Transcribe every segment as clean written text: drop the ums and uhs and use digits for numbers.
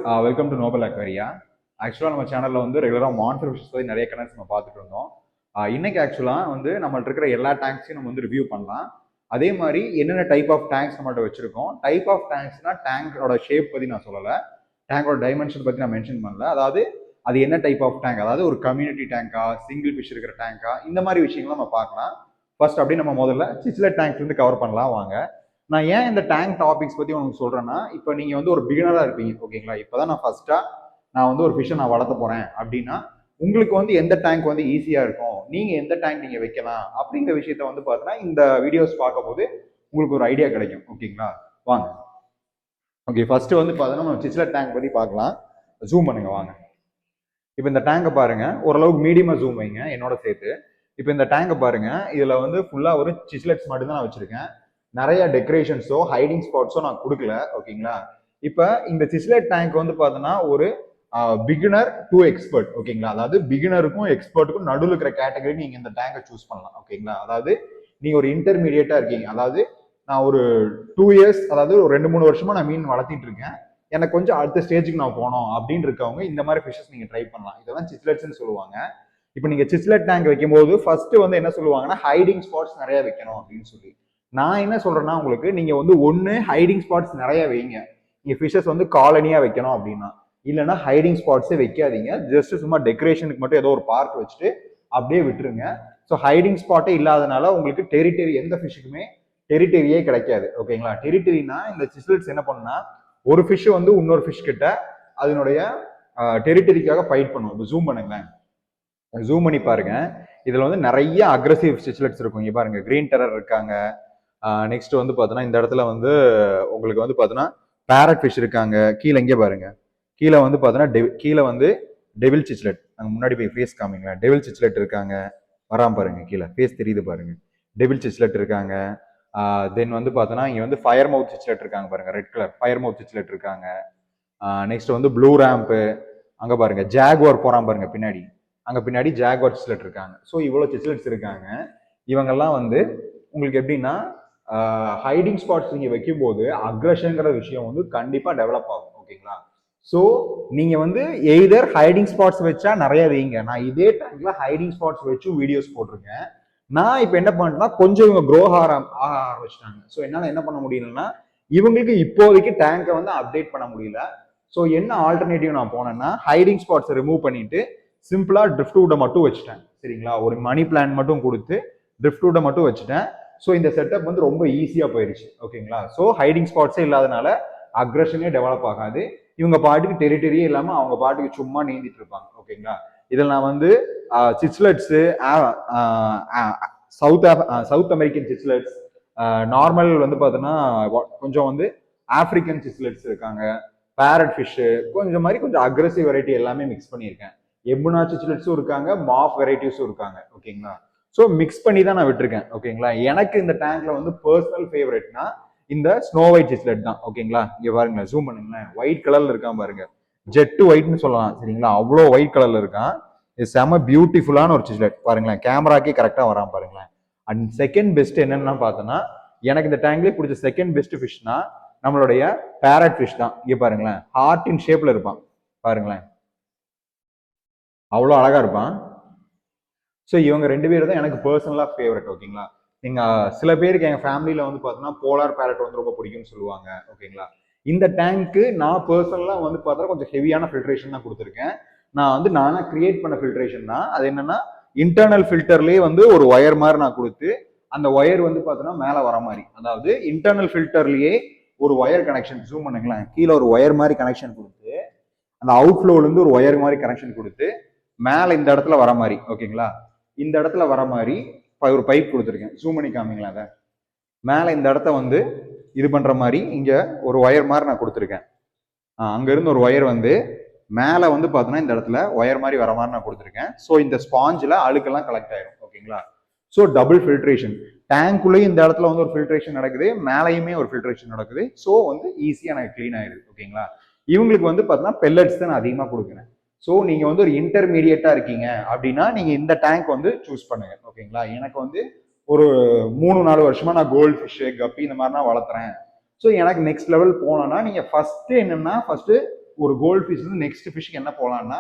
Welcome to Nobel அக்வேரியா. ஆக்சுவலாக நம்ம சேனலில் வந்து ரெகுலராக மான்ஸ்டர் ஃபிஷஸ் பற்றி நிறைய கனெக்ட்ஸ் நம்ம பார்த்துட்டு இருந்தோம். இன்னைக்கு ஆக்சுவலாக வந்து நம்மள்ட்ட இருக்கிற எல்லா டேங்க்ஸையும் நம்ம வந்து ரிவ்யூ பண்ணலாம். அதே மாதிரி என்னென்ன டைப் ஆஃப் டேங்க்ஸ் நம்மள்ட்ட வச்சிருக்கோம். டைப் ஆஃப் டேங்க்ஸ்னா டேங்கோட ஷேப் பற்றி நான் சொல்லலை, டேங்கோட டைமென்ஷன் பற்றி நான் மென்ஷன் பண்ணல. அதாவது அது என்ன டைப் ஆஃப் டேங்க், அதாவது ஒரு கம்யூனிட்டி டேங்கா, சிங்கிள் ஃபிஷ் இருக்கிற டேங்கா, இந்த மாதிரி விஷயங்களும் நம்ம பார்க்கலாம். ஃபர்ஸ்ட் அப்படி நம்ம முதல்ல சிச்லெட் டேங்க்ஸ் வந்து கவர் பண்ணலாம் வாங்க. நான் ஏன் இந்த டேங்க் டாபிக்ஸ் பற்றி உங்களுக்கு சொல்கிறேன்னா, இப்போ நீங்கள் வந்து ஒரு பிகினராக இருப்பீங்க, ஓகேங்களா? இப்போ தான் நான் வந்து ஒரு ஃபிஷ்ஷை நான் வளர்த்த போகிறேன் அப்படின்னா, உங்களுக்கு வந்து எந்த டேங்க் வந்து ஈஸியாக இருக்கும், நீங்கள் எந்த டேங்க் நீங்கள் வைக்கலாம் அப்படிங்கிற விஷயத்த வந்து பார்த்தீங்கன்னா இந்த வீடியோஸ் பார்க்கும்போது உங்களுக்கு ஒரு ஐடியா கிடைக்கும், ஓகேங்களா? வாங்க. ஓகே, ஃபர்ஸ்ட் வந்து பார்த்தீங்கன்னா நம்ம சிச்லெட் டேங்க் பற்றி பார்க்கலாம். ஜூம் பண்ணுங்க வாங்க. இப்போ இந்த டேங்கை பாருங்க, ஓரளவுக்கு மீடியமாக ஜூம் வைங்க என்னோட சேர்த்து. இப்போ இந்த டேங்கை பாருங்க, இதில் வந்து ஃபுல்லாக ஒரு சிச்லெட்ஸ் மட்டும் தான் நான் வச்சிருக்கேன். நிறைய டெக்கரேஷன்ஸோ ஹைடிங் ஸ்பாட்ஸோ நான் கொடுக்கல, ஓகேங்களா? இப்போ இந்த சிச்லெட் டேங்க் வந்து பார்த்தோன்னா ஒரு பிகினர் டு எக்ஸ்பர்ட், ஓகேங்களா? அதாவது பிகினருக்கும் எக்ஸ்பர்ட்டுக்கும் நடுவில் இருக்கிற கேட்டகரி நீங்கள் இந்த டேங்கை சூஸ் பண்ணலாம், ஓகேங்களா? அதாவது நீங்கள் ஒரு இன்டர்மீடியட்டாக இருக்கீங்க, அதாவது நான் ஒரு 2 இயர்ஸ், அதாவது ஒரு 2-3 வருஷமா நான் மீன் வளர்த்திட்டு இருக்கேன், எனக்கு கொஞ்சம் அடுத்த ஸ்டேஜுக்கு நான் போனோம் அப்படின்னு இருக்கவங்க இந்த மாதிரி ஃபிஷஸ் நீங்கள் ட்ரை பண்ணலாம். இதெல்லாம் சிச்லெட்ஸ்ன்னு சொல்லுவாங்க. இப்போ நீங்கள் சிச்லெட் டேங்க் வைக்கும்போது ஃபர்ஸ்ட் வந்து என்ன சொல்லுவாங்கன்னா ஹைடிங் ஸ்பாட்ஸ் நிறைய வைக்கணும் அப்படின்னு சொல்லி. நான் என்ன சொல்றேன்னா, உங்களுக்கு நீங்க வந்து ஒன்று ஹைடிங் ஸ்பாட்ஸ் நிறைய வைங்க. நீங்க ஃபிஷஸ் வந்து காலனியா வைக்கணும் அப்படின்னா, இல்லைன்னா ஹைடிங் ஸ்பாட்ஸே வைக்காதீங்க. ஜஸ்ட் சும்மா டெக்கரேஷனுக்கு மட்டும் ஏதோ ஒரு பார்க் வச்சுட்டு அப்படியே விட்டுருங்க. ஸோ ஹைடிங் ஸ்பாட்டே இல்லாதனால உங்களுக்கு டெரிட்டரி, எந்த ஃபிஷ்ஷுக்குமே டெரிட்டரியே கிடைக்காது, ஓகேங்களா? டெரிட்டரினா இந்த சிஸ்லெட்ஸ் என்ன பண்ணுன்னா, ஒரு ஃபிஷ் வந்து இன்னொரு ஃபிஷ் கிட்ட அதனுடைய டெரிட்டரிக்காக ஃபைட் பண்ணும். இப்போ ஜூம் பண்ணுங்களேன், ஜூம் பண்ணி பாருங்க. இதுல வந்து நிறைய அக்ரெசிவ் சிஸ்லெட்ஸ் இருக்கும். இங்க பாருங்க, கிரீன் டெரர் இருக்காங்க. நெக்ஸ்ட் வந்து பார்த்தோன்னா இந்த இடத்துல வந்து உங்களுக்கு வந்து பார்த்தோன்னா பேரட் ஃபிஷ் இருக்காங்க. கீழே இங்கே பாருங்க, கீழே வந்து பார்த்தோன்னா கீழே வந்து டெவில் சிச்லெட், அங்கே முன்னாடி போய் ஃபேஸ் காமிங்களேன். டெவில் சிச்லெட் இருக்காங்க, வராம பாருங்க, கீழே ஃபேஸ் தெரியுது பாருங்க. டெவில் சிச்லெட் இருக்காங்க. தென் வந்து பார்த்தோன்னா இங்கே வந்து ஃபயர் மவுத் சிச்லெட் இருக்காங்க பாருங்க, ரெட் கலர் ஃபயர் மவுத் சிச்லெட் இருக்காங்க. நெக்ஸ்ட் வந்து ப்ளூ ரேம்ப்பு, அங்கே பாருங்க ஜாகுவார் போறான் பாருங்க பின்னாடி, அங்கே பின்னாடி ஜாகுவார் சிச்லெட் இருக்காங்க. ஸோ இவ்வளோ சிச்லெட்ஸ் இருக்காங்க. இவங்கெல்லாம் வந்து உங்களுக்கு எப்படின்னா ஹைடிங் ஸ்பாட்ஸ் நீங்க வைக்கும்போது அக்ரஷன்ங்கிற விஷயம் வந்து கண்டிப்பா டெவலப் ஆகும், ஓகேங்களா? ஸோ நீங்க வந்து எய்தர் ஹைடிங் ஸ்பாட்ஸ் வச்சா நிறைய வைங்க. நான் இதே டைம்ல ஹைடிங் ஸ்பாட்ஸ் வச்சு வீடியோஸ் போட்டிருக்கேன். நான் இப்போ என்ன பண்ணிட்டேன்னா, கொஞ்சம் இவங்க க்ரோ ஆக ஆரம்பிச்சிட்டாங்க. ஸோ என்னால் என்ன பண்ண முடியலன்னா, இவங்களுக்கு இப்போதைக்கு டேங்கை வந்து அப்டேட் பண்ண முடியல. ஸோ என்ன ஆல்டர்னேட்டிவ் நான் போனேன்னா, ஹைடிங் ஸ்பாட்ஸை ரிமூவ் பண்ணிட்டு சிம்பிளா ட்ரிஃப்ட் வுட்டை மட்டும் வச்சுட்டேன், சரிங்களா? ஒரு மணி பிளான்ட் மட்டும் கொடுத்து ட்ரிஃப்ட் வுட்டை மட்டும் வச்சுட்டேன். ஸோ இந்த செட்டப் வந்து ரொம்ப ஈஸியாக போயிடுச்சு, ஓகேங்களா? ஸோ ஹைடிங் ஸ்பாட்ஸே இல்லாதனால அக்ரஷனே டெவலப் ஆகாது. இவங்க பாட்டுக்கு டெரிட்டரியே இல்லாமல் அவங்க பாட்டுக்கு சும்மா நீந்திட்டு இருப்பாங்க, ஓகேங்களா? இதில் நான் வந்து சிச்லெட்ஸு, சவுத் அமெரிக்கன் சிச்லெட்ஸ், நார்மல் வந்து பார்த்தோன்னா கொஞ்சம் வந்து ஆப்பிரிக்கன் சிச்லெட்ஸ் இருக்காங்க, பேரட் ஃபிஷ்ஷு, கொஞ்சம் மாதிரி கொஞ்சம் அக்ரெசிவ் வெரைட்டி எல்லாமே மிக்ஸ் பண்ணியிருக்கேன். எம்புனா சிச்லெட்ஸும் இருக்காங்க, மாஃப் வெரைட்டிஸும் இருக்காங்க, ஓகேங்களா? ஸோ மிக்ஸ் பண்ணி தான் நான் விட்டுருக்கேன், ஓகேங்களா? எனக்கு இந்த டேங்க்ல வந்து பர்சனல் ஃபேவரட்னா இந்த ஸ்னோ ஒயிட் சிச்லெட் தான், ஓகேங்களா? இங்க பாருங்க, ஜூம் பண்ணுங்களேன், ஒயிட் கலர்ல இருக்கான் பாருங்க, ஜெட் ஒயிட்னு சொல்லலாம், சரிங்களா? அவ்வளோ ஒயிட் கலர்ல இருக்கான். இது செம பியூட்டிஃபுல்லான ஒரு சிச்லெட். பாருங்களேன், கேமராக்கே கரெக்டாக வரான் பாருங்களேன். அண்ட் செகண்ட் பெஸ்ட் என்னன்னு பார்த்தோன்னா, எனக்கு இந்த டேங்க்லேயே பிடிச்ச செகண்ட் பெஸ்ட் ஃபிஷ்னா நம்மளுடைய பேரட் ஃபிஷ் தான். இங்க பாருங்களேன், ஹார்ட்டின் ஷேப்ல இருப்பான் பாருங்களேன், அவ்வளோ அழகா இருப்பான். ஸோ இவங்க 2 பேர் தான் எனக்கு பர்சனலாக ஃபேவரட், ஓகேங்களா? நீங்கள் சில பேருக்கு எங்கள் ஃபேமிலியில் வந்து பார்த்தோன்னா போலார் பேரட் வந்து ரொம்ப பிடிக்கும்னு சொல்லுவாங்க, ஓகேங்களா? இந்த டேங்க்கு நான் பர்சனலாக வந்து பார்த்தா கொஞ்சம் ஹெவியான ஃபில்ட்ரேஷன் தான் கொடுத்துருக்கேன். நான் வந்து நானாக கிரியேட் பண்ண ஃபில்ட்ரேஷன் தான். அது என்னன்னா, இன்டர்னல் ஃபில்டர்லேயே வந்து ஒரு ஒயர் மாதிரி நான் கொடுத்து, அந்த ஒயர் வந்து பார்த்தோன்னா மேலே வர மாதிரி, அதாவது இன்டர்னல் ஃபில்டர்லேயே ஒரு ஒயர் கனெக்ஷன், ஜூம் பண்ணுங்களேன், கீழே ஒரு ஒயர் மாதிரி கனெக்ஷன் கொடுத்து, அந்த அவுட்ஃப்ளோலேருந்து ஒரு ஒயர் மாதிரி கனெக்ஷன் கொடுத்து மேலே இந்த இடத்துல வர மாதிரி, ஓகேங்களா? இந்த இடத்துல வர மாதிரி ஒரு பைப் கொடுத்துருக்கேன். ஜூம் பண்ணி காமிங்களா? அதை மேலே இந்த இடத்த வந்து இது பண்ற மாதிரி இங்க ஒரு ஒயர் மாதிரி நான் கொடுத்துருக்கேன். அங்க இருந்து ஒரு ஒயர் வந்து மேலே வந்து பார்த்தோன்னா இந்த இடத்துல ஒயர் மாதிரி வர மாதிரி நான் கொடுத்துருக்கேன். ஸோ இந்த ஸ்பாஞ்சில் அழுக்கெல்லாம் கலெக்ட் ஆயிடும், ஓகேங்களா? ஸோ டபுள் ஃபில்ட்ரேஷன், டேங்க்குள்ளேயும் இந்த இடத்துல வந்து ஒரு ஃபில்ட்ரேஷன் நடக்குது, மேலேயுமே ஒரு ஃபில்ட்ரேஷன் நடக்குது. ஸோ வந்து ஈஸியாக எனக்கு க்ளீன் ஆயிடுது, ஓகேங்களா? இவங்களுக்கு வந்து பார்த்தோன்னா பெல்லட்ஸ் தான் நான் அதிகமாக கொடுக்குறேன். ஸோ நீங்கள் வந்து ஒரு இன்டர்மீடியட்டாக இருக்கீங்க அப்படின்னா நீங்கள் இந்த டேங்க் வந்து சூஸ் பண்ணுங்க, ஓகேங்களா? எனக்கு வந்து ஒரு 3-4 வருஷமா நான் கோல்டு ஃபிஷ்ஷு, கப்பி இந்த மாதிரி நான் வளர்த்துறேன். ஸோ எனக்கு நெக்ஸ்ட் லெவல் போனோன்னா நீங்கள் ஃபர்ஸ்ட் என்னன்னா, ஃபர்ஸ்ட் ஒரு கோல்ட் ஃபிஷ் வந்து நெக்ஸ்ட் ஃபிஷ்க்கு என்ன போகலான்னா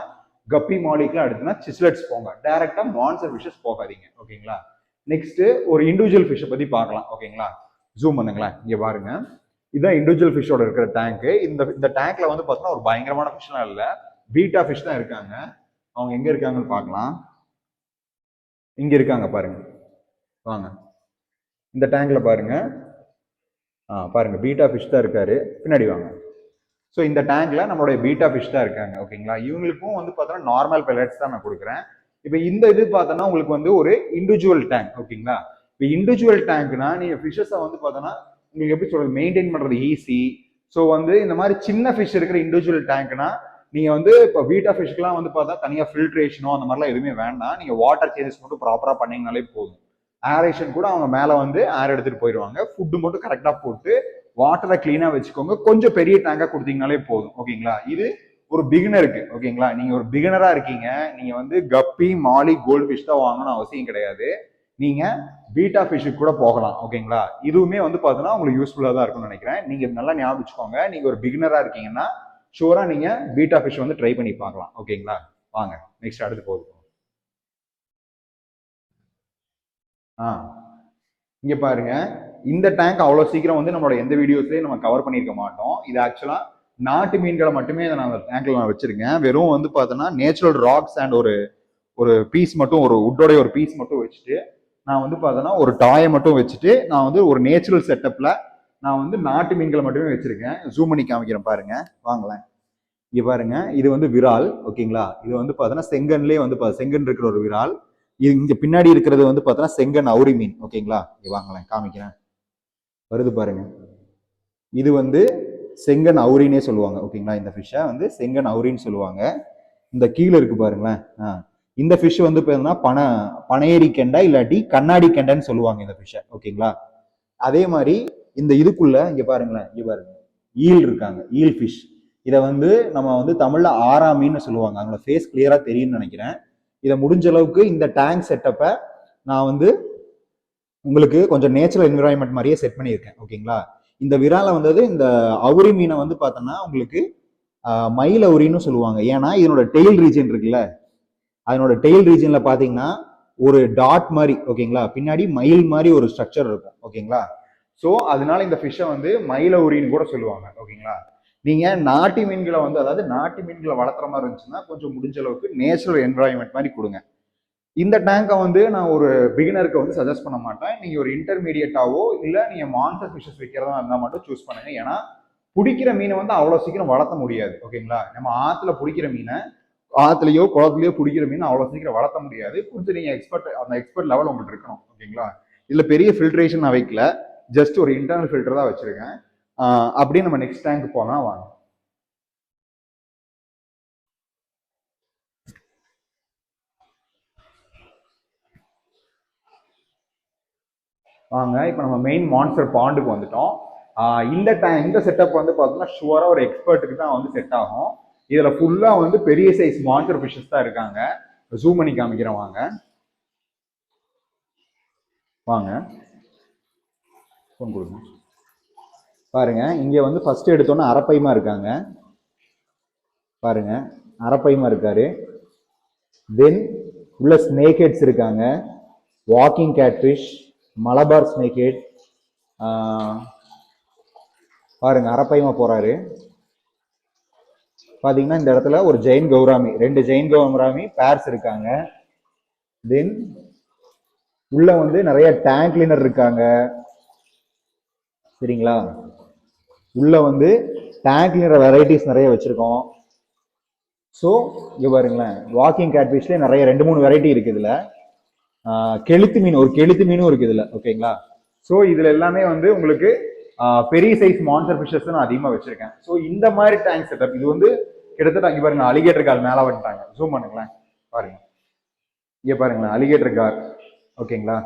கப்பி மாலிக்குலாம் அடுத்துனா சிஸ்லெட்ஸ் போங்க, டைரக்டா மான்ஸ்டர் ஃபிஷஸ் போகாதீங்க. ஓகேங்களா. நெக்ஸ்ட் ஒரு இண்டிவிஜுவல் ஃபிஷ்ஷை பத்தி பார்க்கலாம். ஓகேங்களா. ஜூம் பண்ணுங்களேன், இங்க பாருங்க. இதுதான் இண்டிவிஜுவல் ஃபிஷ்ஷோட இருக்கிற டேங்க். இந்த டேங்க்ல வந்து பார்த்தீங்கன்னா ஒரு பயங்கரமான ஃபிஷ்லாம் இல்லை, பீட்டா ஃபிஷ் தான் இருக்காங்க. அவங்க எங்க இருக்காங்கன்னு பார்க்கலாம். இங்க இருக்காங்க பாருங்க, வாங்க இந்த டேங்க்ல பாருங்க. பாருங்க பீட்டா ஃபிஷ் தான் இருக்காரு, பின்னாடி வாங்க. ஸோ இந்த டேங்க்ல நம்மளுடைய பீட்டா ஃபிஷ் தான் இருக்காங்க. ஓகேங்களா. இவங்களுக்கும் வந்து பார்த்தோன்னா நார்மல் பெலட்ஸ் தான் நான் கொடுக்குறேன். இப்போ இந்த இது பார்த்தோன்னா உங்களுக்கு வந்து ஒரு இண்டிவிஜுவல் டேங்க். ஓகேங்களா. இப்போ இண்டிவிஜுவல் டேங்க்னா நீங்க ஃபிஷஸை வந்து பார்த்தோன்னா உங்களுக்கு எப்படி சொல்றது, மெயின்டைன் பண்றது ஈஸி. ஸோ வந்து இந்த மாதிரி சின்ன ஃபிஷ் இருக்கிற இண்டிவிஜுவல் டேங்க்னா நீங்க வந்து இப்போ பீட்டா ஃபிஷ்க்குலாம் வந்து பார்த்தா தனியாக ஃபில்ட்ரேஷனோ அந்த மாதிரிலாம் எதுவுமே வேண்டாம். நீங்க வாட்டர் சேஞ்சஸ் மட்டும் ப்ராப்பராக பண்ணீங்கனாலே போதும். ஏரேஷன் கூட அவங்க மேலே வந்து ஏர் எடுத்துட்டு போயிடுவாங்க. ஃபுட்டு மட்டும் கரெக்டாக போட்டு வாட்டரை கிளீனா வச்சுக்கோங்க. கொஞ்சம் பெரிய டேங்கா கொடுத்தீங்கனாலே போதும். ஓகேங்களா. இது ஒரு பிகினருக்கு. ஓகேங்களா. நீங்க ஒரு பிகினரா இருக்கீங்க, நீங்க வந்து கப்பி மாலி கோல்டு ஃபிஷ் தான் வாங்கணும் அவசியம் கிடையாது. நீங்க பீட்டா ஃபிஷ்ஷுக்கு கூட போகலாம். ஓகேங்களா. இதுவுமே வந்து பார்த்தீங்கன்னா உங்களுக்கு யூஸ்ஃபுல்லா தான் இருக்கும்னு நினைக்கிறேன். நீங்க நல்லா ஞாபகம் வச்சுக்கோங்க, நீங்க ஒரு பிகினரா இருக்கீங்கன்னா ஷூரா நீங்க பீட்டா ஃபிஷ் வந்து ட்ரை பண்ணி பார்க்கலாம். ஓகேங்களா. வாங்க நெக்ஸ்ட் அடுத்து போகுது. இங்க பாருங்க, இந்த டேங்க் அவ்வளவு சீக்கிரம் வந்து நம்மளோட எந்த வீடியோஸ்லயும் நம்ம கவர் பண்ணியிருக்க மாட்டோம். இது ஆக்சுவலா நாட்டு மீன்களை மட்டுமே நான் அந்த டேங்க்ல நான் வச்சிருக்கேன். வெறும் வந்து பார்த்தோன்னா நேச்சுரல் ராக்ஸ் அண்ட் ஒரு ஒரு பீஸ் மட்டும், ஒரு உட்டோடைய ஒரு பீஸ் மட்டும் வச்சுட்டு நான் வந்து பார்த்தோன்னா ஒரு டாயை மட்டும் வச்சுட்டு நான் வந்து ஒரு நேச்சுரல் செட்டப்ல நான் வந்து நாட்டு மீன்களை மட்டுமே வச்சிருக்கேன். ஜூம் பண்ணி காமிக்கிறேன் பாருங்க, வாங்கலாம். இங்க பாருங்க, இது வந்து விரால். ஓகேங்களா. இது வந்து பார்த்தோன்னா செங்கன்லேயே வந்து செங்கன் இருக்கிற ஒரு விரால். இது இங்க பின்னாடி இருக்கிறது வந்து பார்த்தோன்னா செங்கன் அவுரி மீன். ஓகேங்களா. இங்க வாங்கலாம், காமிக்கிறேன். வருது பாருங்க, இது வந்து செங்கன் அவுரினே சொல்லுவாங்க. ஓகேங்களா. இந்த ஃபிஷ்ஷை வந்து செங்கன் அவுரின்னு சொல்லுவாங்க. இந்த கீழே இருக்கு பாருங்களேன், இந்த ஃபிஷ் வந்து பார்த்தீங்கன்னா பனையேரி கெண்டை இல்லாட்டி கண்ணாடி கெண்டைன்னு சொல்லுவாங்க இந்த ஃபிஷ்ஷை. ஓகேங்களா. அதே மாதிரி இந்த இதுக்குள்ள இங்க பாருங்களேன், இங்க பாருங்க ஈல் இருக்காங்க, ஈல் ஃபிஷ். இதை வந்து நம்ம வந்து தமிழ்ல ஆரா மீன் சொல்லுவாங்க. அவங்களோட ஃபேஸ் கிளியரா தெரியும்னு நினைக்கிறேன். இதை முடிஞ்ச அளவுக்கு இந்த டேங்க் செட்டப்பை நான் வந்து உங்களுக்கு கொஞ்சம் நேச்சுரல் என்விரான்மெண்ட் மாதிரியே செட் பண்ணியிருக்கேன். ஓகேங்களா. இந்த விரால வந்தது இந்த அவுரி மீனை வந்து பார்த்தோன்னா உங்களுக்கு மயில் அவுரின்னு சொல்லுவாங்க. ஏன்னா இதனோட டெயில் ரீஜன் இருக்குல்ல, அதனோட டெயில் ரீஜன்ல பாத்தீங்கன்னா ஒரு டாட் மாதிரி. ஓகேங்களா. பின்னாடி மயில் மாதிரி ஒரு ஸ்ட்ரக்சர் இருக்கும். ஓகேங்களா. ஸோ அதனால இந்த ஃபிஷ்ஷை வந்து மயில உரின்னு கூட சொல்லுவாங்க. ஓகேங்களா. நீங்க நாட்டு மீன்களை வந்து, அதாவது நாட்டு மீன்களை வளர்த்துற மாதிரி இருந்துச்சுன்னா கொஞ்சம் முடிஞ்ச அளவுக்கு நேச்சுரல் என்விரான்மெண்ட் மாதிரி கொடுங்க. இந்த டேங்கை வந்து நான் ஒரு பிகினருக்கு வந்து சஜஸ்ட் பண்ண மாட்டேன். நீங்க ஒரு இன்டர்மீடியட்டாவோ இல்லை நீங்க மான்ஸ்டர் ஃபிஷஸ் வைக்கிறதா இருந்தால் மட்டும் சூஸ் பண்ணுங்க. ஏன்னா பிடிக்கிற மீனை வந்து அவ்வளோ சீக்கிரம் வளர்த்த முடியாது. ஓகேங்களா. நம்ம ஆத்துல பிடிக்கிற மீனை, ஆத்துலயோ குளத்துலயோ பிடிக்கிற மீன் அவ்வளோ சீக்கிரம் வளர்த்த முடியாது. கொஞ்சம் நீங்க அந்த எக்ஸ்பர்ட் லெவல் உங்களுக்கு இருக்கணும். ஓகேங்களா. இதுல பெரிய ஃபில்ட்ரேஷன் நான் வைக்கல, ஜஸ்ட் ஒரு இன்டர்னல் ஃபில்டர் தான் வச்சிருக்கேன். அப்படியே நம்ம நெக்ஸ்ட் டேங்க் போனா வாங்க. வாங்க இப்போ நம்ம மெயின் மான்ஸ்டர் பாண்டுக்கு வந்துட்டோம். இந்த செட்டப் வந்து பார்த்தோம்னா ஷுவரா ஒரு எக்ஸ்பர்ட்டுக்கு தான் வந்து செட் ஆகும். இதுல ஃபுல்லா வந்து பெரிய சைஸ் மான்ஸ்டர் ஃபிஷஸ் தான் இருக்காங்க. ஜூம் பண்ணி காமிக்கிறேன் வாங்க. வாங்க ஃபோன் கொடுங்க. பாருங்க, இங்க வந்து ஃபர்ஸ்ட் எடுத்தோன்னா அரப்பைமா இருக்காங்க. பாருங்க, அரப்பைமா இருக்காரு. தென் உள்ள ஸ்னேக் ஹெட்ஸ் இருக்காங்க, walking catfish, Malabar snake head. பாருங்க அரப்பைமா போறாரு. பாத்தீங்கன்னா இந்த இடத்துல ஒரு giant gourami, 2 giant gourami pairs இருக்காங்க. தென் உள்ள வந்து நிறைய டேங்க் கிளீனர் இருக்காங்க. சரிங்களா. உள்ள வந்து டேங்க் கிளீனர் வெரைட்டிஸ் நிறைய வச்சிருக்கோம். ஸோ இங்க பாருங்களேன், வாக்கிங் கேட்ஃபிஷ்ல நிறைய 2-3 வெரைட்டி இருக்கு. இதுல கெளுத்து மீன், ஒரு கெளுத்து மீனும் இருக்கு இதுல. ஓகேங்களா. ஸோ இதுல எல்லாமே வந்து உங்களுக்கு பெரிய சைஸ் மான்ஸ்டர் ஃபிஷஸ் நான் அதிகமா வச்சிருக்கேன். ஸோ இந்த மாதிரி டேங்க் செட்டப் இது வந்து கிட்டத்தட்ட அங்கே பாருங்க அலிகேட்டர் கார் மேலே வந்துட்டாங்க. ஜூம் பண்ணுங்களேன் பாருங்க, இங்க பாருங்களேன் அலிகேட்டர் கார். ஓகேங்களா.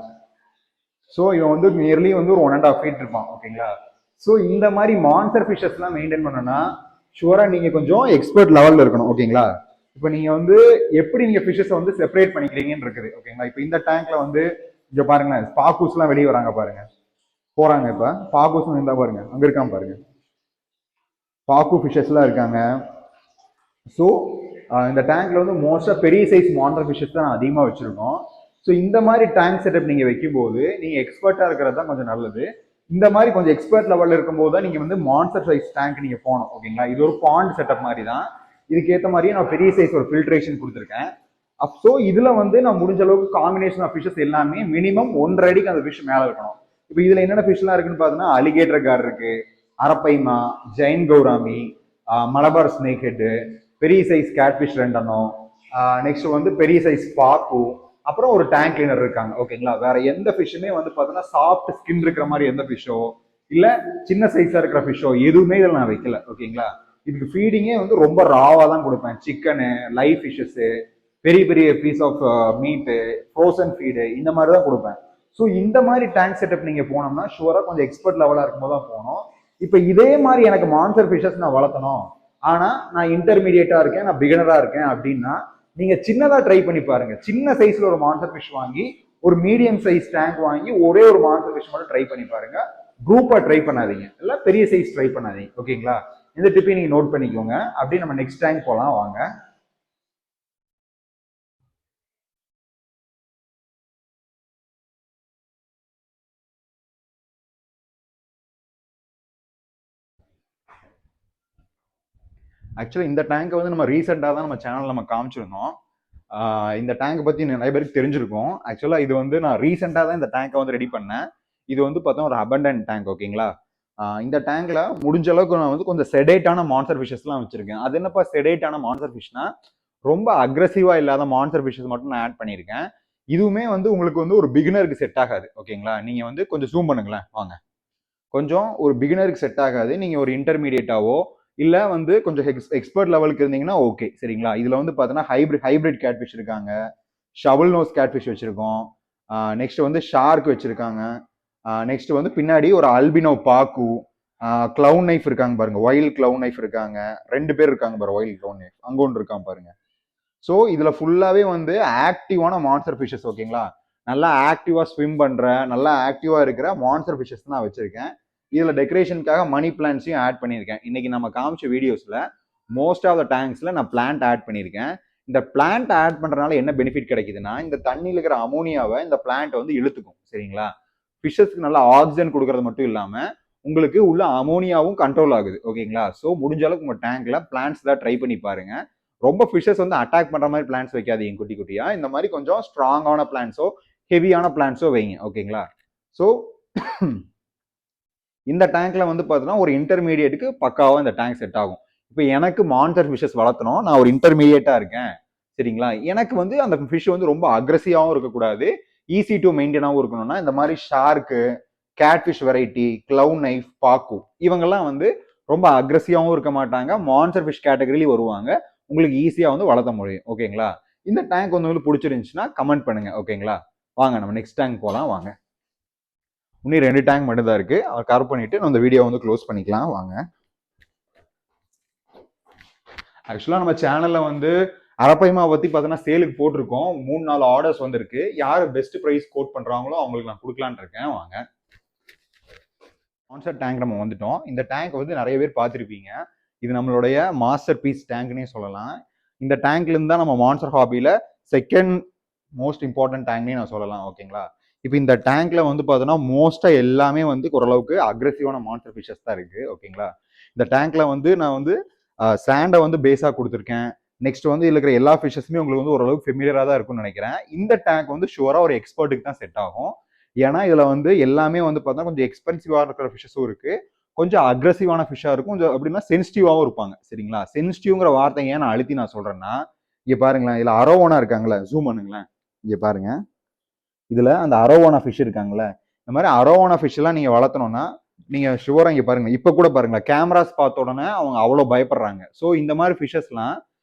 ஸோ இவன் வந்து நியர்லி வந்து ஒரு 1.5 feet இருப்பான். ஓகேங்களா. ஸோ இந்த மாதிரி மான்ஸ்டர் ஃபிஷஸ்லாம் மெயின்டைன் பண்ணணும்னா ஷுவரா நீங்க கொஞ்சம் எக்ஸ்பர்ட் லெவல்ல இருக்கணும். ஓகேங்களா. இப்போ நீங்க வந்து எப்படி நீங்க ஃபிஷஸை வந்து செப்பரேட் பண்ணிக்கிறீங்கன்னு இருக்குது. ஓகேங்களா. இப்போ இந்த டேங்க்ல வந்து இங்க பாருங்களேன் ஸ்பாக்கூஸ்லாம் வெளியே வராங்க பாருங்க, போறாங்க. இப்ப பாக்கூஸ் இருந்தா பாருங்க, அங்க இருக்காம பாருங்க, பாக்கு ஃபிஷஸ்லாம் இருக்காங்க. ஸோ இந்த டேங்க்ல வந்து மோஸ்ட்டாக பெரிய சைஸ் மானிட்டர் ஃபிஷஸ் தான் அதிகமாக வச்சிருக்கோம். ஸோ இந்த மாதிரி டேங்க் செட்டப் நீங்கள் வைக்கும்போது நீங்கள் எக்ஸ்பர்ட்டாக இருக்கிறது தான் கொஞ்சம் நல்லது. இந்த மாதிரி கொஞ்சம் எக்ஸ்பர்ட் லெவலில் இருக்கும்போது தான் நீங்கள் வந்து மான்ஸ்டர் சைஸ் டேங்க் நீங்கள் போகணும். ஓகேங்களா, இது ஒரு பாண்ட் செட்டப் மாதிரி தான். இதுக்கேற்ற மாதிரியே நான் பெரிய சைஸ் ஒரு ஃபில்ட்ரேஷன் கொடுத்துருக்கேன். ஸோ இதில் வந்து நான் முடிஞ்ச அளவுக்கு காம்பினேஷன் ஆஃப் ஃபிஷஸ் எல்லாமே மினிமம் 1.5 அடிக்கு அந்த ஃபிஷ் மேலே இருக்கணும். இப்போ இதில் என்னென்ன ஃபிஷ்லாம் இருக்குன்னு பார்த்தீங்கன்னா அலிகேட்டர் கார் இருக்கு, அரப்பைமா, Jain gourami, Malabar snake head, பெரிய சைஸ் கேட்ஃபிஷ் 2 எண்ணம், நெக்ஸ்ட் வந்து பெரிய சைஸ் பாக்கு, அப்புறம் ஒரு டேங்க் கிளீனர் இருக்காங்க. ஓகேங்களா, வேற எந்த ஃபிஷ்ஷுமே வந்து பார்த்தீங்கன்னா சாஃப்ட் ஸ்கின் இருக்கிற மாதிரி எந்த ஃபிஷ்ஷோ இல்லை சின்ன சைஸாக இருக்கிற ஃபிஷ்ஷோ எதுவுமே இதில் நான் வைக்கல. ஓகேங்களா, இதுக்கு ஃபீடிங்கே வந்து ரொம்ப ராவாக தான் கொடுப்பேன். சிக்கனு, லைவ் ஃபிஷ்ஷஸ்ஸு, பெரிய பெரிய பீஸ் ஆஃப் மீட்டு, ஃப்ரோசன் ஃபீடு, இந்த மாதிரி தான் கொடுப்பேன். ஸோ இந்த மாதிரி டேங்க் செட்டப் நீங்கள் போனோம்னா ஷுவராக கொஞ்சம் எக்ஸ்பர்ட் லெவலாக இருக்கும்போது தான் போகணும். இப்போ இதே மாதிரி எனக்கு மான்ஸ்டர் ஃபிஷஸ் நான் வளர்த்தணும், ஆனால் நான் இன்டர்மீடியட்டாக இருக்கேன், நான் பிகினராக இருக்கேன் அப்படின்னா நீங்கள் சின்னதாக ட்ரை பண்ணி பாருங்க. சின்ன சைஸில் ஒரு மான்ஸ்டர் ஃபிஷ் வாங்கி ஒரு மீடியம் சைஸ் டேங்க் வாங்கி ஒரே ஒரு மான்ஸ்டர் ஃபிஷ் மட்டும் ட்ரை பண்ணி பாருங்க. குரூப்பாக ட்ரை பண்ணாதீங்க, இல்லை பெரிய சைஸ் ட்ரை பண்ணாதீங்க. ஓகேங்களா, இந்த டிப்பையும் நீங்கள் நோட் பண்ணிக்கோங்க. அப்படியே நம்ம நெக்ஸ்ட் டேங்க் போகலாம் வாங்க. ஆக்சுவலாக இந்த டேங்கை வந்து நம்ம ரீசெண்டாக தான் நம்ம சேனல் நம்ம காமிச்சிருந்தோம். இந்த டேங்கை பற்றி நிறைய பேருக்கு தெரிஞ்சிருக்கும். ஆக்சுவலாக இது வந்து நான் ரீசெண்டாக தான் இந்த டேங்கை வந்து ரெடி பண்ணேன். இது வந்து பார்த்தா ஒரு அபண்டன்ட் டேங்க். ஓகேங்களா, இந்த டேங்க்ல முடிஞ்ச அளவுக்கு நான் வந்து கொஞ்சம் செடேட்டான மான்ஸ்டர் ஃபிஷஸ்லாம் வச்சிருக்கேன். அது என்னப்பா செடேட்டான மான்ஸ்டர் ஃபிஷ்னா, ரொம்ப அக்ரெசிவா இல்லாத மான்ஸ்டர் ஃபிஷஸ் மட்டும் நான் ஆட் பண்ணியிருக்கேன். இதுவுமே வந்து உங்களுக்கு வந்து ஒரு பிகினருக்கு செட் ஆகாது. ஓகேங்களா, நீங்க வந்து கொஞ்சம் ஜூம் பண்ணுங்களேன் வாங்க. கொஞ்சம் ஒரு பிகினருக்கு செட் ஆகாது. நீங்க ஒரு இன்டர்மீடியட்டாவோ இல்ல வந்து கொஞ்சம் எக்ஸ்பர்ட் லெவலுக்கு இருந்தீங்கன்னா ஓகே. சரிங்களா, இதுல வந்து பார்த்தீங்கன்னா ஹைபிரிட் கேட்ஃபிஷ் இருக்காங்க, ஷவல் நோஸ் கேட்ஃபிஷ் வச்சிருக்கோம், நெக்ஸ்ட் வந்து ஷார்க் வச்சிருக்காங்க, நெக்ஸ்ட் வந்து பின்னாடி ஒரு அல்பினோ பாக்கு, கிளவுன் நைஃப் இருக்காங்க பாருங்க, வைல்ட் கிளவுன் நைஃப் இருக்காங்க, 2 பேர் இருக்காங்க பாருங்க வைல்ட் கிளவுன் நைஃப், அங்க ஒன்று இருக்காங்க பாருங்க. ஸோ இதுல ஃபுல்லாவே வந்து ஆக்டிவான மான்ஸ்டர் ஃபிஷஸ். ஓகேங்களா, நல்லா ஆக்டிவா ஸ்விம் பண்ற, நல்லா ஆக்டிவா இருக்கிற மான்ஸ்டர் ஃபிஷஸ் தான் வச்சிருக்கேன். இதுல டெக்கரேஷனுக்காக மணி பிளான்ட்ஸையும் ஆட் பண்ணியிருக்கேன். இன்னைக்கு நம்ம காமிச்ச வீடியோஸ்ல மோஸ்ட் ஆஃப் த டேங்க்ஸ்ல நான் பிளான்ட் ஆட் பண்ணியிருக்கேன். இந்த பிளான்ட் ஆட் பண்றதுனால என்ன பெனிஃபிட் கிடைக்குதுன்னா, இந்த தண்ணியில் இருக்கிற அமோனியாவை இந்த பிளான்ட் வந்து இழுத்துக்கும். சரிங்களா, ஃபிஷஸ்க்கு நல்லா ஆக்சிஜன் கொடுக்கறது மட்டும் இல்லாம உங்களுக்கு உள்ள அமோனியாவும் கண்ட்ரோல் ஆகுது. ஓகேங்களா, ஸோ முடிஞ்ச அளவுக்கு உங்க டேங்க்ல பிளான்ட்ஸ் தான் ட்ரை பண்ணி பாருங்க. ரொம்ப ஃபிஷஸ் வந்து அட்டாக் பண்ற மாதிரி பிளான்ட்ஸ் வைக்காதீங்க குட்டி குட்டியா. இந்த மாதிரி கொஞ்சம் ஸ்ட்ராங்கான பிளான்ட்ஸோ ஹெவியான பிளான்ட்ஸோ வைங்க. ஓகேங்களா, ஸோ இந்த டேங்க்ல வந்து பார்த்தீங்கன்னா ஒரு இன்டர்மீடியட்டுக்கு பக்காவாக இந்த டேங்க் செட் ஆகும். இப்போ எனக்கு மான்ஸ்டர் ஃபிஷஸ் வளர்த்தணும், நான் ஒரு இன்டர்மீடியட்டா இருக்கேன். சரிங்களா, எனக்கு வந்து அந்த ஃபிஷ் வந்து ரொம்ப அக்ரெசிவாகவும் இருக்கக்கூடாது, ஈஸி டு மெயின்டைனாகவும் இருக்கணும்னா இந்த மாதிரி shark, catfish variety, clown knife, பாக்கு இவங்கெல்லாம் வந்து ரொம்ப அக்ரெசிவாகவும் இருக்க மாட்டாங்க, மான்ஸ்டர் ஃபிஷ் கேட்டகரியில வருவாங்க. உங்களுக்கு ஈஸியாக வந்து வளர்த்த முடியும். ஓகேங்களா, இந்த டேங்க் வந்து உங்களுக்கு பிடிச்சிருந்துச்சுன்னா கமெண்ட் பண்ணுங்க. ஓகேங்களா, வாங்க நம்ம நெக்ஸ்ட் டேங்க் போகலாம் வாங்க. இன்னும் 2 டேங்க் மட்டும் தான் இருக்கு, அதை கவர் பண்ணிட்டு நம்ம இந்த வீடியோ வந்து க்ளோஸ் பண்ணிக்கலாம் வாங்க. ஆக்சுவலா நம்ம சேனல்ல வந்து அரப்பைமா பத்தி பார்த்தீங்கன்னா சேலுக்கு போட்டிருக்கோம். 3-4 ஆர்டர்ஸ் வந்திருக்கு. யாரு பெஸ்ட் பிரைஸ் கோட் பண்றாங்களோ அவங்களுக்கு நான் கொடுக்கலான்னு இருக்கேன் வாங்க. ஸ்பான்சர் டேங்க் நம்ம வந்துட்டோம். இந்த டேங்க் வந்து நிறைய பேர் பார்த்துருப்பீங்க. இது நம்மளுடைய மாஸ்டர் பீஸ் டேங்க்னே சொல்லலாம். இந்த டேங்க்ல இருந்து தான் நம்ம மான்ஸ்டர் ஹாபியில செகண்ட் மோஸ்ட் இம்பார்ட்டன்ட் டேங்க்னே நான் சொல்லலாம். ஓகேங்களா, இப்போ இந்த டேங்க்ல வந்து பார்த்தோன்னா மோஸ்டா எல்லாமே வந்து ஓரளவுக்கு அக்ரெசிவான மான்ஸ்டர் ஃபிஷஸ் தான் இருக்கு. ஓகேங்களா, இந்த டேங்க்ல வந்து நான் வந்து சாண்டை வந்து பேஸா கொடுத்துருக்கேன். நெக்ஸ்ட் வந்து இதுல இருக்கிற எல்லா ஃபிஷஸுமே உங்களுக்கு வந்து ஓரளவுக்கு ஃபெமிலியரா தான் இருக்கும்னு நினைக்கிறேன். இந்த டேங்க் வந்து ஷுவரா ஒரு எக்ஸ்பர்ட்டுக்கு தான் செட் ஆகும். ஏன்னா இதுல வந்து எல்லாமே வந்து பார்த்தா கொஞ்சம் எக்ஸ்பென்சிவா இருக்கிற ஃபிஷஸும் இருக்கு, கொஞ்சம் அக்ரெசிவான ஃபிஷ்ஷா இருக்கும், கொஞ்சம் அப்படின்னா சென்சிட்டிவாகவும் இருப்பாங்க. சரிங்களா, சென்சிட்டிவ்ங்கிற வார்த்தை ஏன் நான் அழுத்தி நான் சொல்றேன்னா, இங்க பாருங்களேன், இதுல அரோவானா இருக்காங்களே, ஜூம் பண்ணுங்களேன், இங்க பாருங்க, இதுல அந்த அரோவானா ஃபிஷ் இருக்காங்களே, இந்த மாதிரி அரோவானா ஃபிஷ் எல்லாம் நீங்க வளர்த்தணும்னா நீங்க ஷுவரா இங்க பாருங்க, இப்ப கூட பாருங்க கேமராஸ் பார்த்த உடனே அவங்க அவ்வளவு பயப்படுறாங்க. ஸோ இந்த மாதிரி ஃபிஷஸ்லாம்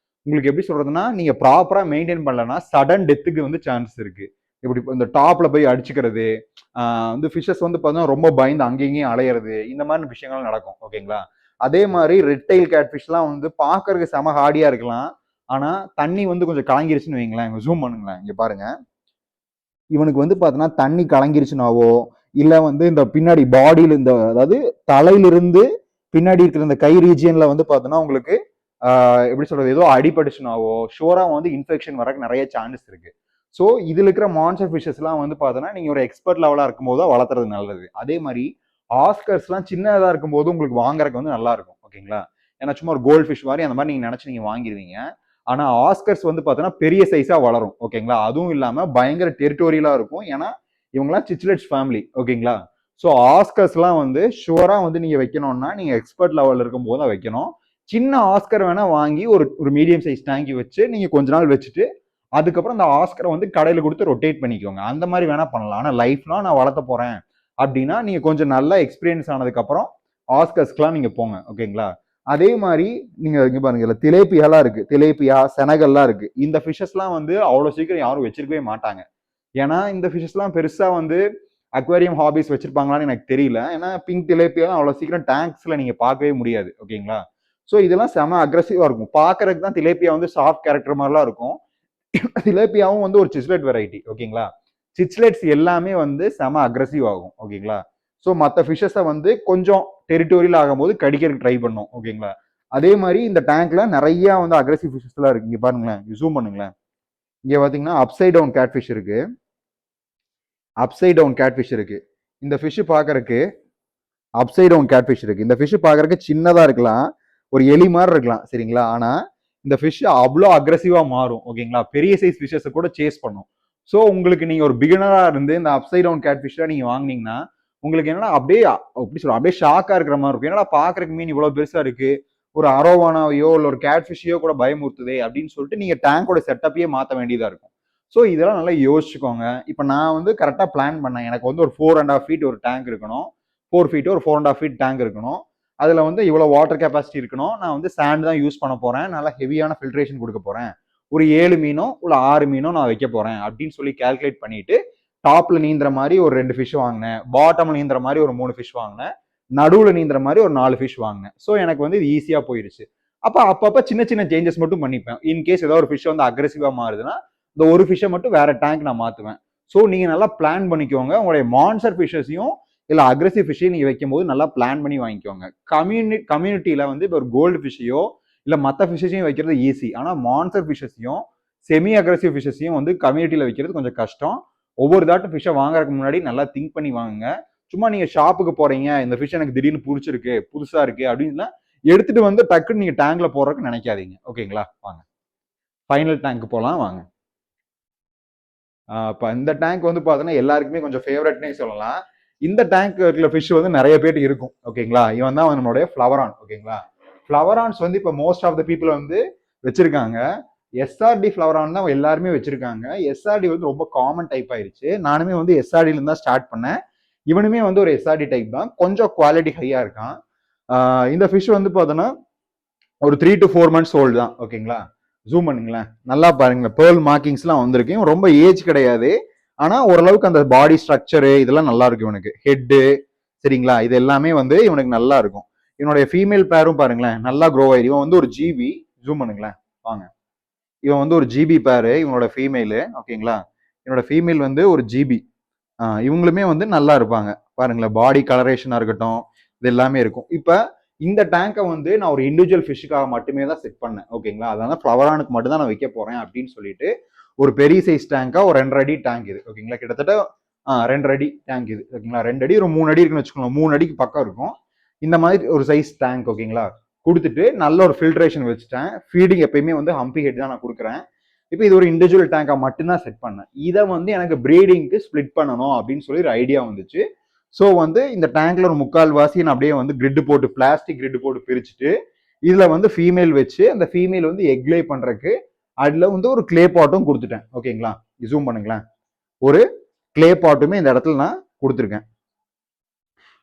உங்களுக்கு எப்படி சொல்றதுன்னா, நீங்க ப்ராப்பரா மெயின்டைன் பண்ணலன்னா சடன் டெத்துக்கு வந்து சான்ஸ் இருக்கு. இப்படி இந்த டாப்ல போய் அடிச்சுக்கிறது, வந்து ஃபிஷஸ் வந்து பார்த்தீங்கன்னா ரொம்ப பயந்து அங்கேயும் அலையிறது, இந்த மாதிரி விஷயங்கள் நடக்கும். ஓகேங்களா, அதே மாதிரி ரெட் டைல் கேட் ஃபிஷ்லாம் வந்து பார்க்கறதுக்கு செம ஹார்டியா இருக்கலாம், ஆனா தண்ணி வந்து கொஞ்சம் கலங்கிருச்சுன்னு வைங்களேன், ஜூம் பண்ணுங்களேன், இங்க பாருங்க, இவனுக்கு வந்து பார்த்தீங்கன்னா தண்ணி கலங்கிருச்சுனாவோ இல்ல வந்து இந்த பின்னாடி பாடியில இந்த அதாவது தலையிலிருந்து பின்னாடி இருக்கிற இந்த கை ரீஜியன்ல வந்து பார்த்தோன்னா உங்களுக்கு எப்படி சொல்றது, ஏதோ அடிபட்டுச்சுனாவோ ஷோராக வந்து இன்ஃபெக்ஷன் வரக்கு நிறைய சான்சஸ் இருக்கு. ஸோ இதில் இருக்கிற மான்ஸ்டர் ஃபிஷஸ்லாம் வந்து பார்த்தோன்னா நீங்கள் ஒரு எக்ஸ்பர்ட் லெவலாக இருக்கும்போது தான் வளர்த்துறது நல்லது. அதே மாதிரி ஆஸ்கர்ஸ்லாம் சின்னதாக இருக்கும்போது உங்களுக்கு வாங்குறதுக்கு வந்து நல்லா இருக்கும். ஓகேங்களா, ஏன்னா சும்மா ஒரு கோல்ட் ஃபிஷ் மாதிரி அந்த மாதிரி நீங்கள் நினச்சி நீங்கள் வாங்கிடுவீங்க. ஆனால் ஆஸ்கர்ஸ் வந்து பார்த்தோன்னா பெரிய சைஸாக வளரும். ஓகேங்களா, அதுவும் இல்லாமல் பயங்கர டெரிட்டோரியலாக இருக்கும். ஏன்னா இவங்கலாம் சிச்லெட்ஸ் ஃபேமிலி. ஓகேங்களா, ஸோ ஆஸ்கர்ஸ்லாம் வந்து ஷுவராக வந்து நீங்கள் வைக்கணும்னா நீங்கள் எக்ஸ்பர்ட் லெவலில் இருக்கும்போது தான் வைக்கணும். சின்ன ஆஸ்கர் வேணால் வாங்கி ஒரு மீடியம் சைஸ் டேங்கி வச்சு நீங்கள் கொஞ்ச நாள் வச்சுட்டு அதுக்கப்புறம் அந்த ஆஸ்கரை வந்து கடையில் கொடுத்து ரொட்டேட் பண்ணிக்கோங்க. அந்த மாதிரி வேணால் பண்ணலாம். ஆனால் லைஃப்லாம் நான் வளர்த்த போகிறேன் அப்படின்னா நீங்கள் கொஞ்சம் நல்லா எக்ஸ்பீரியன்ஸ் ஆனதுக்கப்புறம் ஆஸ்கர்ஸ்க்குலாம் நீங்கள் போங்க. ஓகேங்களா, அதே மாதிரி நீங்கள் இங்கே பாருங்க, இதில் திலேப்பியாலாம் இருக்குது, திலேப்பியா செனகல்லாம் இருக்குது. இந்த ஃபிஷஸ்லாம் வந்து அவ்வளோ சீக்கிரம் யாரும் வச்சிருக்கவே மாட்டாங்க. ஏன்னா இந்த ஃபிஷஸ்லாம் பெருசாக வந்து அக்வேரியம் ஹாபிஸ் வச்சிருப்பாங்களான்னு எனக்கு தெரியல. ஏன்னா பிங்க் திலேப்பியா அவ்வளோ சீக்கிரம் டேங்க்ஸில் நீங்கள் பார்க்கவே முடியாது. ஓகேங்களா, ஸோ இதெல்லாம் செம அக்ரெசிவாக இருக்கும். பார்க்கறதுக்கு தான் திலேப்பியா வந்து சாஃப்ட் கேரக்டர் மாதிரிலாம் இருக்கும். திலேப்பியாவும் வந்து ஒரு சிச்லெட் வெரைட்டி. ஓகேங்களா, சிச்லெட்ஸ் எல்லாமே வந்து செம அக்ரெசிவ் ஆகும். ஓகேங்களா, ஸோ மற்ற ஃபிஷஸை வந்து கொஞ்சம் டெரிட்டோரியல் ஆகும்போது கடிக்கிறதுக்கு ட்ரை பண்ணும். ஓகேங்களா, அதே மாதிரி இந்த டேங்க்ல நிறைய வந்து அக்ரெசிவ் ஃபிஷஸ்லாம் இருக்கு. இங்கே பாருங்களேன், ஜூம் பண்ணுங்களேன். இங்கே பார்த்தீங்கன்னா அப்சைட் டவுன் கேட்ஃபிஷ் இருக்கு, அப்சைட் டவுன் கேட்ஃபிஷ் இருக்கு. இந்த ஃபிஷ் பார்க்கறதுக்கு அப்சைட் டவுன் கேட்ஃபிஷ் இருக்கு. இந்த ஃபிஷ் பார்க்கறதுக்கு சின்னதாக இருக்கலாம், ஒரு எலி மாதிரி இருக்கலாம். சரிங்களா, ஆனால் இந்த ஃபிஷ் அவ்வளோ அக்ரெசிவாக மாறும். ஓகேங்களா, பெரிய சைஸ் ஃபிஷஸை கூட சேஸ் பண்ணும். ஸோ உங்களுக்கு நீங்கள் ஒரு பிகினராக இருந்து இந்த அப்சைட் டவுன் கேட்ஃபிஷ்லாம் நீங்கள் வாங்கினீங்கன்னா உங்களுக்கு என்னன்னா அப்படியே எப்படி சொல்ல, அப்படியே ஷாக்காக இருக்கிற மாதிரி இருக்கும். என்னடா பார்க்கறதுக்கு மீன் இவ்வளோ பெருசாக இருக்கு, ஒரு அரோவானாவையோ இல்லை ஒரு கேட்ஃபிஷையோ கூட பயமுறுத்துதே அப்படின்னு சொல்லிட்டு நீங்கள் டேங்கோட செட்டப்பையே மாற்ற வேண்டியதாக இருக்கும். ஸோ இதெல்லாம் நல்லா யோசிச்சுக்கோங்க. இப்போ நான் வந்து கரெக்டாக பிளான் பண்ணேன். எனக்கு வந்து ஒரு 4.5 feet ஒரு டேங்க் இருக்கணும், 4 feet ஒரு 4.5 feet டேங்க் இருக்கணும். அதில் வந்து இவ்வளோ வாட்டர் கெப்பாசிட்டி இருக்கணும். நான் வந்து சாண்ட் தான் யூஸ் பண்ண போகிறேன், நல்லா ஹெவியான ஃபில்ட்ரேஷன் கொடுக்க போகிறேன், ஒரு 7 மீனோ இல்லை 6 மீனோ நான் வைக்க போகிறேன் அப்படின்னு சொல்லி கால்குலேட் பண்ணிட்டு டாப்ல நீந்துற மாதிரி ஒரு 2 ஃபிஷ் வாங்கினேன், பாட்டம்ல நீந்துற மாதிரி ஒரு 3 ஃபிஷ் வாங்கினேன், நடுவில் நீந்துற மாதிரி ஒரு 4 ஃபிஷ் வாங்கினேன். ஸோ எனக்கு வந்து இது ஈஸியாக போயிருச்சு. அப்பப்போ சின்ன சின்ன சேஞ்சஸ் மட்டும் பண்ணிப்பேன். இன்கேஸ் ஏதாவது ஒரு ஃபிஷ் வந்து அக்ரெசிவாக மாறுதுன்னா இந்த ஒரு ஃபிஷ்ஷை மட்டும் வேற டேங்க் நான் மாற்றுவேன். ஸோ நீங்கள் நல்லா பிளான் பண்ணிக்கோங்க. உங்களுடைய மான்சர் ஃபிஷஸையும் இல்லை அக்ரெசிவ் ஃபிஷ்ஷையும் நீங்கள் வைக்கும் போது நல்லா பிளான் பண்ணி வாங்கிக்கோங்க. கம்யூனிட்டியில் வந்து இப்போ ஒரு கோல்டு ஃபிஷ்ஷையோ இல்லை மற்ற ஃபிஷ்ஷையும் வைக்கிறது ஈஸி. ஆனால் மான்சர் ஃபிஷஸையும் செமி அக்ரெசிவ் ஃபிஷஸையும் வந்து கம்யூனிட்டியில் வைக்கிறது கொஞ்சம் கஷ்டம். ஒவ்வொரு தாட்டும் ஃபிஷ்ஷை வாங்குறதுக்கு முன்னாடி நல்லா திங்க் பண்ணி வாங்குங்க. சும்மா நீங்கள் ஷாப்புக்கு போகிறீங்க, இந்த ஃபிஷ் எனக்கு திடீர்னு பிடிச்சிருக்கு, புதுசாக இருக்குது அப்படின்னா எடுத்துகிட்டு வந்து டக்குன்னு நீங்கள் டேங்கில் போடுறதுக்கு நினைக்காதீங்க. ஓகேங்களா, வாங்க ஃபைனல் டேங்க் போகலாம் வாங்க. இப்போ இந்த டேங்க் வந்து பார்த்தோன்னா எல்லாருக்குமே கொஞ்சம் ஃபேவரட்னே சொல்லலாம். இந்த டேங்க் இருக்கிற ஃபிஷ் வந்து நிறைய பேருக்கு இருக்கும். ஓகேங்களா, இவன் தான் நம்மளுடைய ஃப்ளவரான். ஓகேங்களா, ஃப்ளவரான்ஸ் வந்து இப்போ மோஸ்ட் ஆஃப் த பீப்புள் வந்து வச்சிருக்காங்க. எஸ்ஆர்டி ஃப்ளவரான் தான் எல்லாருமே வச்சிருக்காங்க. எஸ்ஆர்டி வந்து ரொம்ப காமன் டைப் ஆயிருச்சு. நானுமே வந்து எஸ்ஆர்டில தான் ஸ்டார்ட் பண்ணேன். இவனுமே வந்து ஒரு எஸ்ஆர்டி டைப் தான், கொஞ்சம் குவாலிட்டி ஹையா இருக்கான். இந்த ஃபிஷ் வந்து பார்த்தோன்னா ஒரு 3 to 4 months ஓல்டு தான். ஓகேங்களா, ஜூம் பண்ணுங்களேன், நல்லா பாருங்க, பேர்ல் மார்க்கிங்ஸ்லாம் வந்திருக்கு. ரொம்ப ஏஜ் கிடையாது, ஆனா ஓரளவுக்கு அந்த பாடி ஸ்ட்ரக்சரு இதெல்லாம் நல்லா இருக்கும் இவனுக்கு. ஹெட்டு சரிங்களா, இது எல்லாமே வந்து இவனுக்கு நல்லா இருக்கும். இவனுடைய ஃபீமேல் பேரும் பாருங்களேன் நல்லா க்ரோ ஆயிரு. இவன் வந்து ஒரு ஜிபி, ஜூம் பண்ணுங்களேன் வாங்க, இவன் வந்து ஒரு ஜிபி பேரு இவனோட ஃபீமேலு. ஓகேங்களா, இவனோட ஃபீமேல் வந்து ஒரு ஜிபி. இவங்களுமே வந்து நல்லா இருப்பாங்க பாருங்களேன், பாடி கலரேஷனா இருக்கட்டும் இது எல்லாமே இருக்கும். இப்போ இந்த டேங்கை வந்து நான் ஒரு இண்டிவிஜுவல் ஃபிஷ்ஷுக்காக மட்டுமே தான் செட் பண்ணேன். ஓகேங்களா, அதனால ஃப்ளவரானுக்கு மட்டும் தான் நான் வைக்க போறேன் அப்படின்னு சொல்லிட்டு ஒரு பெரிய சைஸ் டேங்கா ஒரு 2 அடி டேங்க் இது. ஓகேங்களா, கிட்டத்தட்ட 2 அடி டேங்க் இது. ஓகேங்களா, 2 அடி ஒரு 3 அடி இருக்குன்னு வச்சுக்கோங்க, 3 அடிக்கு பக்கம் இருக்கும் இந்த மாதிரி ஒரு சைஸ் டேங்க். ஓகேங்களா, கொடுத்துட்டு நல்ல ஒரு ஃபில்ட்ரேஷன் வச்சுட்டேன். ஃபீடிங் எப்பயுமே வந்து ஹம்பி ஹெட் தான் நான் கொடுக்குறேன். இப்போ இது ஒரு இண்டிவிஜுவல் டேங்கா மட்டும்தான் செட் பண்ணேன். இதை வந்து எனக்கு ப்ரீடிங்க்கு ஸ்ப்ளிட் பண்ணணும் அப்படின்னு சொல்லி ஒரு ஐடியா வந்துச்சு. ஸோ வந்து இந்த டேங்க்ல ஒரு 3/4 வாசி நான் அப்படியே வந்து கிரிட் போட்டு பிளாஸ்டிக் கிரிட் போட்டு பிரிச்சுட்டு இதுல வந்து ஃபீமேல் வச்சு அந்த ஃபீமேல் வந்து எக்லே பண்றதுக்கு அதுல வந்து ஒரு கிளே பாட்டும் கொடுத்துட்டேன். ஓகேங்களா, ஜூம் பண்ணுங்களேன், ஒரு கிளே பாட்டுமே இந்த இடத்துல நான் கொடுத்துருக்கேன்.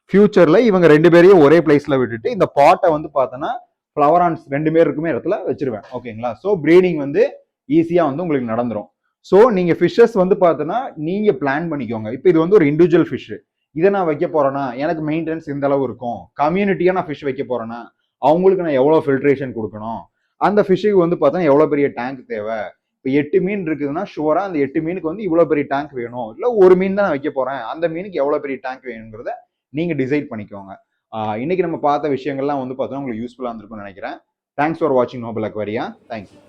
ஃபியூச்சர்ல இவங்க 2 பேரையும் ஒரே பிளேஸ்ல விட்டுட்டு இந்த பாட்டை வந்து பார்த்தோன்னா ஃப்ளவரான்ஸ் 2 பேருக்குமே இடத்துல வச்சிருவேன். ஓகேங்களா, ஸோ ப்ரீடிங் வந்து ஈஸியா வந்து உங்களுக்கு நடந்துரும். ஸோ நீங்க ஃபிஷஸ் வந்து பார்த்தோன்னா நீங்க பிளான் பண்ணிக்கோங்க. இப்போ இது வந்து ஒரு இண்டிவிஜுவல் ஃபிஷ், இதை நான் வைக்க போறேன்னா எனக்கு மெயின்டெனன்ஸ் இந்த அளவு இருக்கும். கம்யூனிட்டியா நான் ஃபிஷ் வைக்க போறேன்னா அவங்களுக்கு நான் எவ்வளவு ஃபில்ட்ரேஷன் கொடுக்கணும், அந்த ஃபிஷ்ஷுக்கு வந்து பார்த்தா எவ்வளவு பெரிய டேங்க் தேவை. இப்போ 8 மீன் இருக்குதுன்னா ஷுவரா அந்த 8 மீனுக்கு வந்து இவ்வளவு பெரிய டேங்க் வேணும், இல்லை ஒரு மீன் தான் நான் வைக்க போறேன் அந்த மீனுக்கு எவ்வளவு பெரிய டேங்க் வேணுங்கிறத நீங்க டிசைட் பண்ணிக்கோங்க. இன்னைக்கு நம்ம பார்த்த விஷயங்கள்லாம் வந்து பார்த்தோன்னா உங்களுக்கு யூஸ்ஃபுல்லா இருந்திருக்கும்னு நினைக்கிறேன். தேங்க்ஸ் ஃபார் வாட்சிங் நோபல் அக்வேரியா. தேங்க்யூ.